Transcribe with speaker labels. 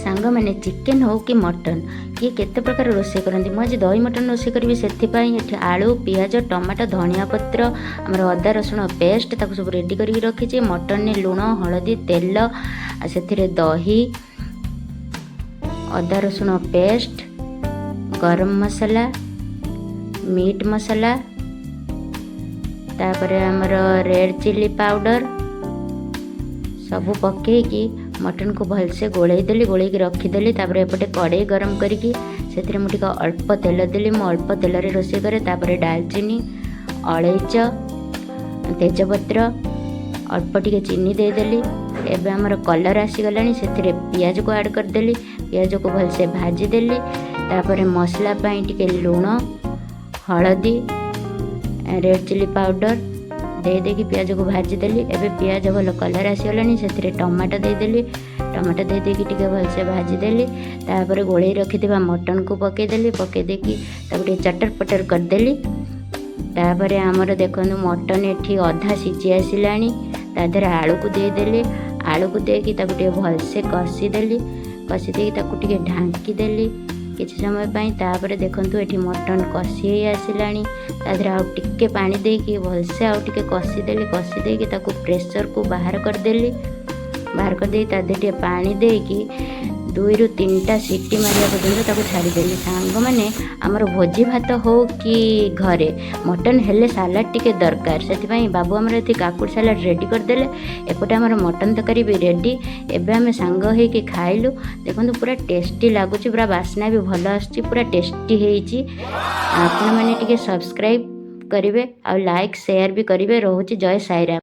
Speaker 1: सांग मैंने चिकेन हो कि मटन किए केते प्रकार रोषे करती मुझे दही मटन रोषे करी से आलू पियाज टमाटो धनिया पत्र आमर अदा रसुण पेस्ट ताको सब रेडी करके रखी मटन ने लुण हलदी तेल से दही अदा रसुण पेस्ट गरम मसला मीट मसला तापर आमर रेड चिली पाउडर सबू पकईकी मटन को भलसे गोलैदेली गोलैकी रखीदेली। तापर एपटे कड़े गरम करिकी से मुझे अल्प तेल देली मु अल्प तेल रोषे करे। तापर डालचीनी अलैच तेजपत्र अल्प टिके चीनी देदेली। एबे हमर कलर आसीगला से पियाज को ऐड करदेली पियाज को भलसे भाजीदेली। तापर मसला पाई टिके लुण हलदी रेड चिली पाउडर दे देकी पियाज को भाजीदेली। एबे पियाज भल कलर आसीगला से टमाटो देदेली टमाटो दे देकी टिके भलसे भाजीदेली। तापर गोलई रखिथिबा मटन को पकईदेली पकई देकी तापर चटर पटर करदेली। तापर आमर देखो मटन एठी अधा सिझी आसिलानी तादेर आलू को देदेली आलू को देकी भलसे कषीदेली कषी देकी ताकू टिके ढांकी देली किछि समय पाई। तापर देखंतु एठी मटन कषी आसिलानी तादेर आउ टिके पानी देकी भलसे आउ टिके कषी देकी ताकू प्रेशर को बाहर करदेली बाहर कर दे तादेर टिके पानी देकी 2 ରୁ 3टा सीटी मारिया पर्यंत ताकू छाड़ीदेली। सांग मैंने आमर भोजी भात हो कि घरे मटन हेले सालाड टिके दरकार से बाबू आमर ये काकुड़ सालाड रेडी करदेले। एपटे आमर मटन तरकारी भी रेडी एबे आमे सांग होइके खाइलु। देखो पूरा टेस्टी लगुच पूरा बास्ना भी भल आसुची पूरा टेस्टी होइची। आपण माने टिके सब्सक्राइब करिवे आ लाइक शेयर भी करिवे। रोहुची जय साईराम।